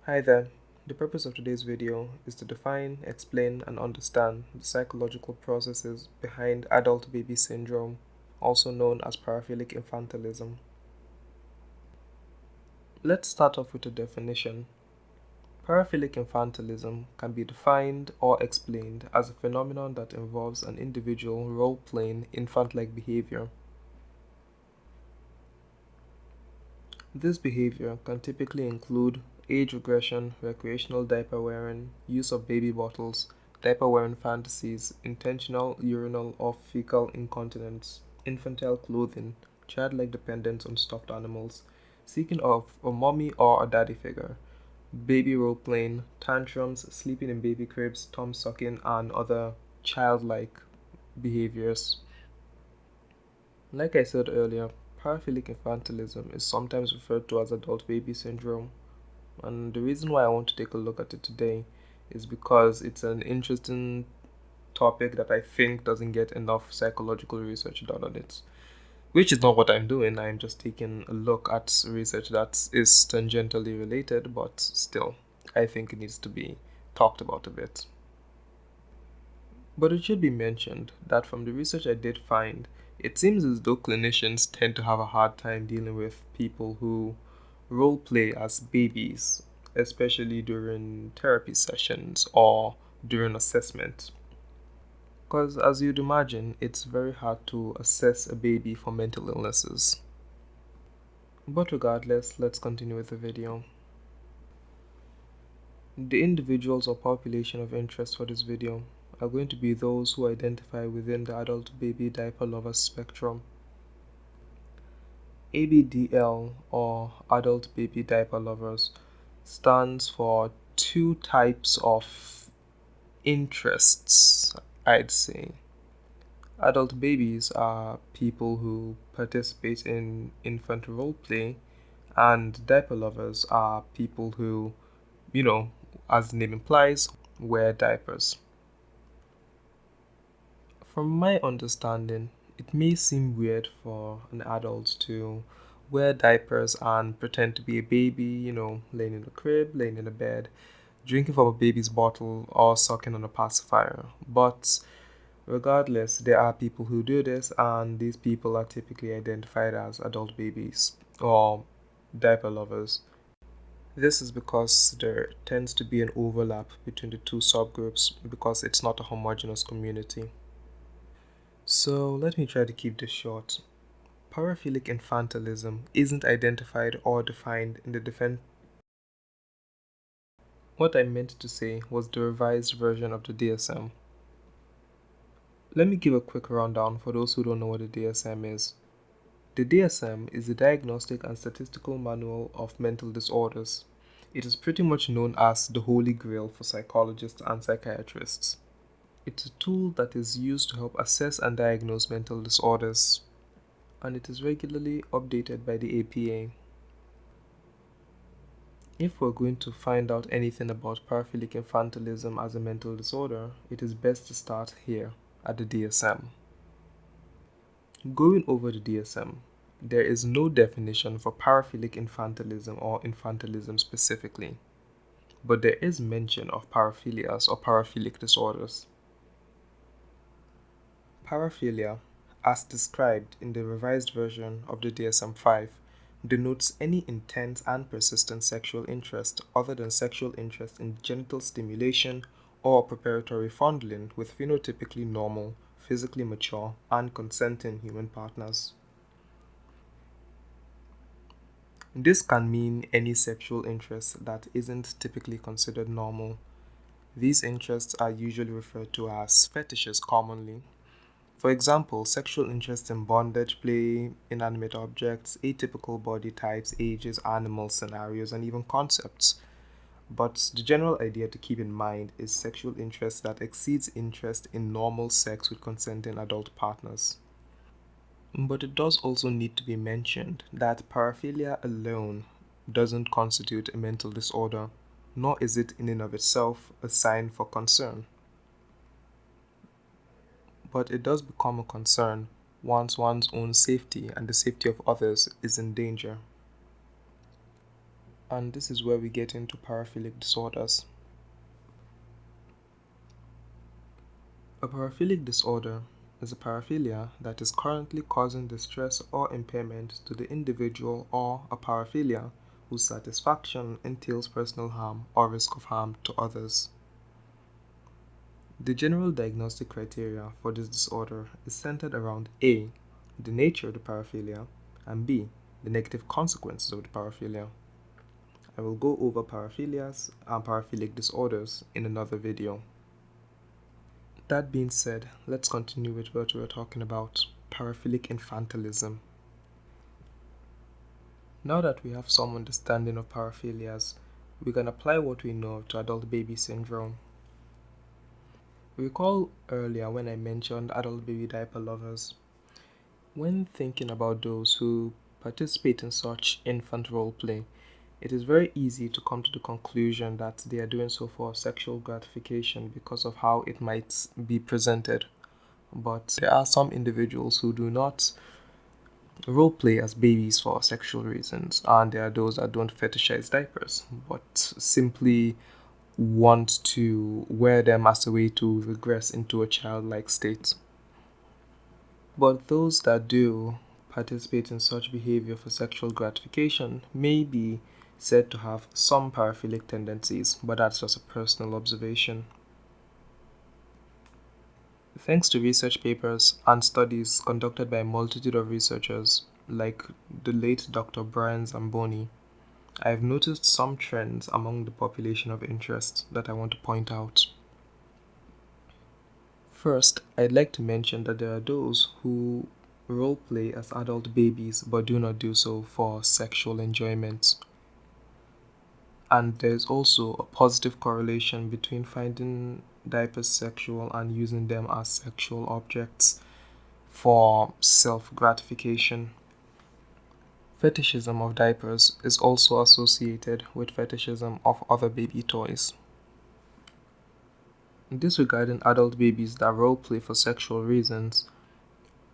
Hi there. The purpose of today's video is to define, explain, and understand the psychological processes behind adult baby syndrome, also known as paraphilic infantilism. Let's start off with a definition. Paraphilic infantilism can be defined or explained as a phenomenon that involves an individual role-playing infant-like behavior. This behavior can typically include age regression, recreational diaper wearing, use of baby bottles, diaper wearing fantasies, intentional urinal or fecal incontinence, infantile clothing, childlike dependence on stuffed animals, seeking of a mommy or a daddy figure, baby role playing, tantrums, sleeping in baby cribs, thumb sucking, and other childlike behaviors. Like I said earlier, paraphilic infantilism is sometimes referred to as adult baby syndrome, and the reason why I want to take a look at it today is because it's an interesting topic that I think doesn't get enough psychological research done on it. Which is not what I'm doing, I'm just taking a look at research that is tangentially related, but still, I think it needs to be talked about a bit. But it should be mentioned that from the research I did find, it seems as though clinicians tend to have a hard time dealing with people who role play as babies, especially during therapy sessions or during assessment. Because, as you'd imagine, it's very hard to assess a baby for mental illnesses. But regardless, let's continue with the video. The individuals or population of interest for this video are going to be those who identify within the adult baby diaper lovers spectrum. ABDL, or adult baby diaper lovers, stands for two types of interests, I'd say. Adult babies are people who participate in infant role play, and diaper lovers are people who, as the name implies, wear diapers. From my understanding, it may seem weird for an adult to wear diapers and pretend to be a baby, laying in a crib, laying in a bed, drinking from a baby's bottle, or sucking on a pacifier. But regardless, there are people who do this, and these people are typically identified as adult babies or diaper lovers. This is because there tends to be an overlap between the two subgroups because it's not a homogeneous community. So let me try to keep this short. Paraphilic infantilism isn't identified or defined in the defense. What I meant to say was the revised version of the DSM. Let me give a quick rundown for those who don't know what the DSM is. The DSM is the Diagnostic and Statistical Manual of Mental Disorders. It is pretty much known as the Holy Grail for psychologists and psychiatrists. It's a tool that is used to help assess and diagnose mental disorders, and it is regularly updated by the APA. If we're going to find out anything about paraphilic infantilism as a mental disorder, it is best to start here at the DSM. Going over the DSM, there is no definition for paraphilic infantilism or infantilism specifically, but there is mention of paraphilias or paraphilic disorders. Paraphilia, as described in the revised version of the DSM-5, denotes any intense and persistent sexual interest other than sexual interest in genital stimulation or preparatory fondling with phenotypically normal, physically mature, and consenting human partners. This can mean any sexual interest that isn't typically considered normal. These interests are usually referred to as fetishes commonly. For example, sexual interest in bondage play, inanimate objects, atypical body types, ages, animals, scenarios, and even concepts. But the general idea to keep in mind is sexual interest that exceeds interest in normal sex with consenting adult partners. But it does also need to be mentioned that paraphilia alone doesn't constitute a mental disorder, nor is it in and of itself a sign for concern. But it does become a concern once one's own safety and the safety of others is in danger. And this is where we get into paraphilic disorders. A paraphilic disorder is a paraphilia that is currently causing distress or impairment to the individual, or a paraphilia whose satisfaction entails personal harm or risk of harm to others. The general diagnostic criteria for this disorder is centered around A, the nature of the paraphilia, and B, the negative consequences of the paraphilia. I will go over paraphilias and paraphilic disorders in another video. That being said, let's continue with what we were talking about, paraphilic infantilism. Now that we have some understanding of paraphilias, we can apply what we know to adult baby syndrome. Recall earlier when I mentioned adult baby diaper lovers. When thinking about those who participate in such infant role play, it is very easy to come to the conclusion that they are doing so for sexual gratification because of how it might be presented. But there are some individuals who do not role play as babies for sexual reasons, and there are those that don't fetishize diapers but simply want to wear them as a way to regress into a childlike state. But those that do participate in such behavior for sexual gratification may be said to have some paraphilic tendencies, but that's just a personal observation. Thanks to research papers and studies conducted by a multitude of researchers, like the late Dr. Brian Zamboni, I have noticed some trends among the population of interest that I want to point out. First, I'd like to mention that there are those who role play as adult babies but do not do so for sexual enjoyment. And there's also a positive correlation between finding diapers sexual and using them as sexual objects for self-gratification. Fetishism of diapers is also associated with fetishism of other baby toys. Disregarding adult babies that roleplay for sexual reasons,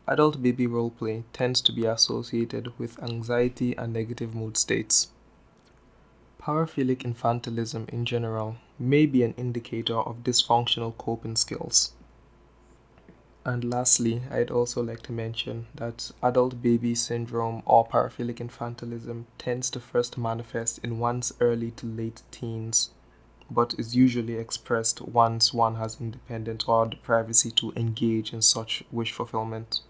adult baby roleplay tends to be associated with anxiety and negative mood states. Paraphilic infantilism in general may be an indicator of dysfunctional coping skills. And lastly, I'd also like to mention that adult baby syndrome or paraphilic infantilism tends to first manifest in one's early to late teens, but is usually expressed once one has independence or the privacy to engage in such wish fulfillment.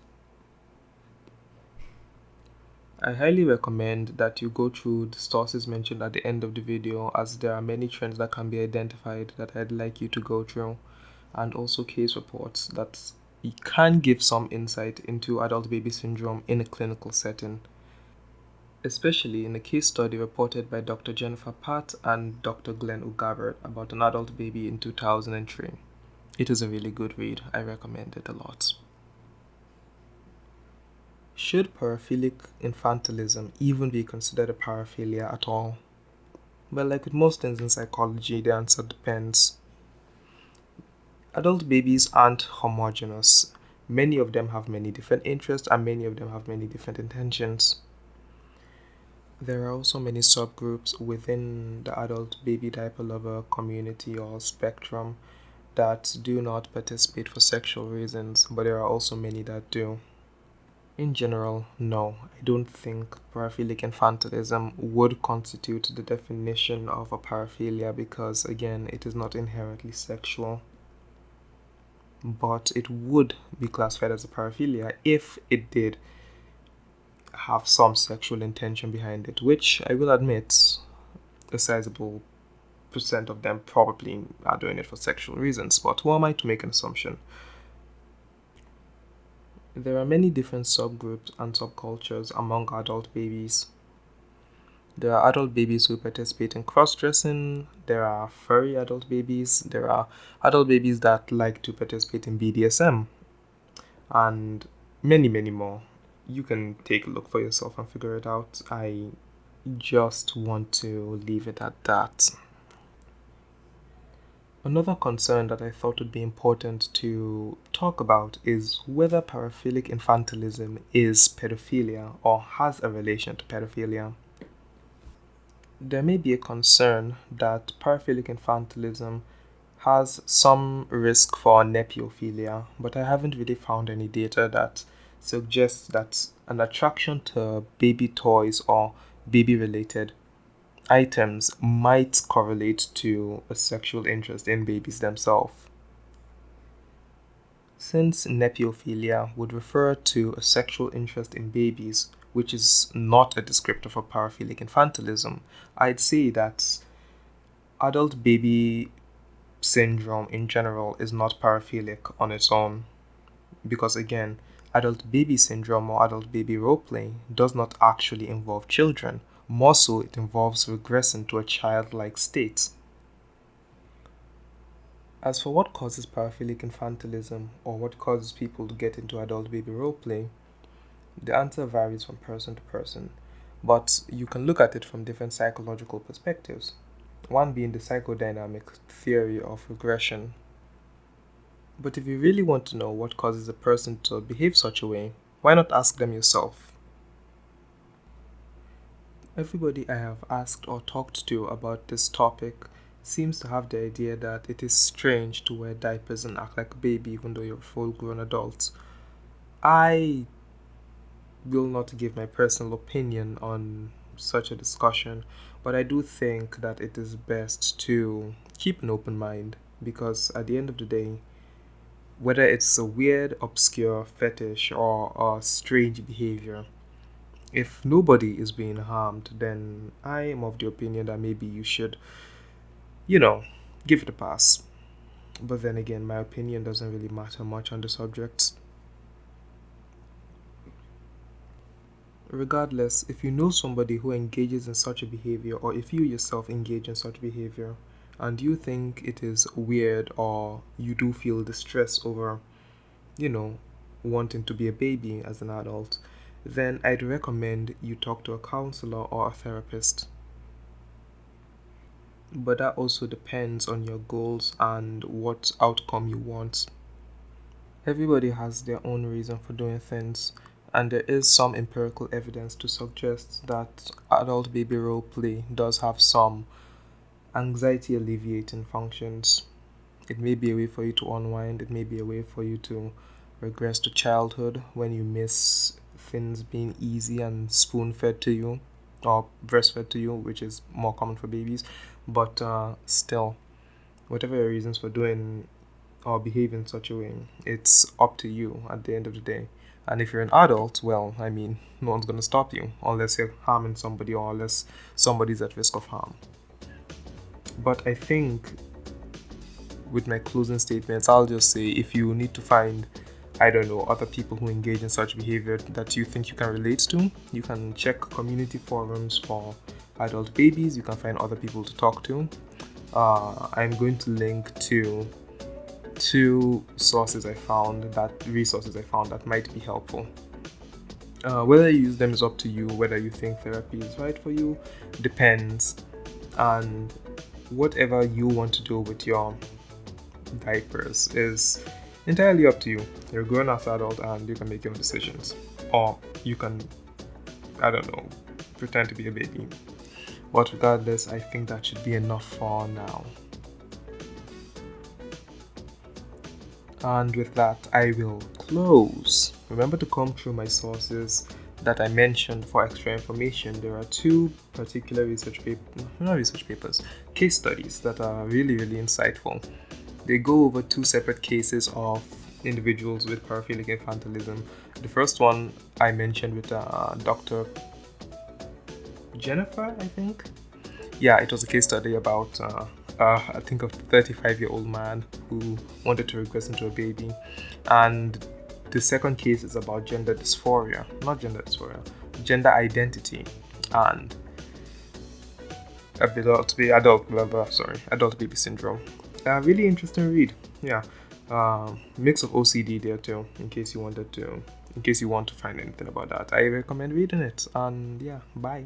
I highly recommend that you go through the sources mentioned at the end of the video, as there are many trends that can be identified that I'd like you to go through, and also case reports that can give some insight into adult baby syndrome in a clinical setting, especially in a case study reported by Dr. Jennifer Pat and Dr. Glenn Ugabert about an adult baby in 2003. It is a really good read. I recommend it a lot. Should paraphilic infantilism even be considered a paraphilia at all? Well, like with most things in psychology, the answer depends. Adult babies aren't homogeneous. Many of them have many different interests and many of them have many different intentions. There are also many subgroups within the adult baby diaper lover community or spectrum that do not participate for sexual reasons, but there are also many that do. In general, no, I don't think paraphilic infantilism would constitute the definition of a paraphilia because, again, it is not inherently sexual. But it would be classified as a paraphilia if it did have some sexual intention behind it, which I will admit a sizable percent of them probably are doing it for sexual reasons, but who am I to make an assumption? There are many different subgroups and subcultures among adult babies. There are adult babies who participate in cross-dressing, there are furry adult babies, there are adult babies that like to participate in BDSM, and many, many more. You can take a look for yourself and figure it out. I just want to leave it at that. Another concern that I thought would be important to talk about is whether paraphilic infantilism is pedophilia or has a relation to pedophilia. There may be a concern that paraphilic infantilism has some risk for nepiophilia, but I haven't really found any data that suggests that an attraction to baby toys or baby related items might correlate to a sexual interest in babies themselves. Since nepiophilia would refer to a sexual interest in babies, which is not a descriptor for paraphilic infantilism, I'd say that adult baby syndrome in general is not paraphilic on its own. Because again, adult baby syndrome or adult baby role play does not actually involve children. More so, it involves regressing to a childlike state. As for what causes paraphilic infantilism or what causes people to get into adult baby role play, the answer varies from person to person, but you can look at it from different psychological perspectives. One being the psychodynamic theory of regression. But if you really want to know what causes a person to behave such a way, why not ask them yourself? Everybody I have asked or talked to about this topic seems to have the idea that it is strange to wear diapers and act like a baby even though you're a full grown adult. I will not give my personal opinion on such a discussion, but I do think that it is best to keep an open mind because at the end of the day, whether it's a weird, obscure fetish or a strange behavior, if nobody is being harmed, then I am of the opinion that maybe you should, give it a pass. But then again, my opinion doesn't really matter much on the subject. Regardless, if you know somebody who engages in such a behavior, or if you yourself engage in such behavior, and you think it is weird or you do feel distress over, wanting to be a baby as an adult, then I'd recommend you talk to a counselor or a therapist. But that also depends on your goals and what outcome you want. Everybody has their own reason for doing things, and there is some empirical evidence to suggest that adult baby role play does have some anxiety alleviating functions. It may be a way for you to unwind, it may be a way for you to regress to childhood when you miss things being easy and spoon fed to you or breastfed to you, which is more common for babies. But still, whatever your reasons for doing or behave in such a way, it's up to you at the end of the day. And if you're an adult, well, no one's going to stop you unless you're harming somebody or unless somebody's at risk of harm. But I think with my closing statements, I'll just say if you need to find, other people who engage in such behavior that you think you can relate to, you can check community forums for adult babies. You can find other people to talk to. I'm going to link to two resources I found that might be helpful. Whether you use them is up to you. Whether you think therapy is right for you depends, and whatever you want to do with your diapers is entirely up to you. You're a grown-ass adult and you can make your own decisions, or you can, pretend to be a baby. But regardless, I think that should be enough for now. And with that, I will close. Remember to come through my sources that I mentioned for extra information. There are two particular case studies that are really, really insightful. They go over two separate cases of individuals with paraphilic infantilism. The first one I mentioned with Dr. Jennifer, I think. Yeah, it was a case study about I think a 35-year-old man who wanted to regress into a baby. And the second case is about gender identity and adult baby syndrome. Really interesting read. Yeah. Mix of OCD there too, in case you want to find anything about that. I recommend reading it. And yeah, bye.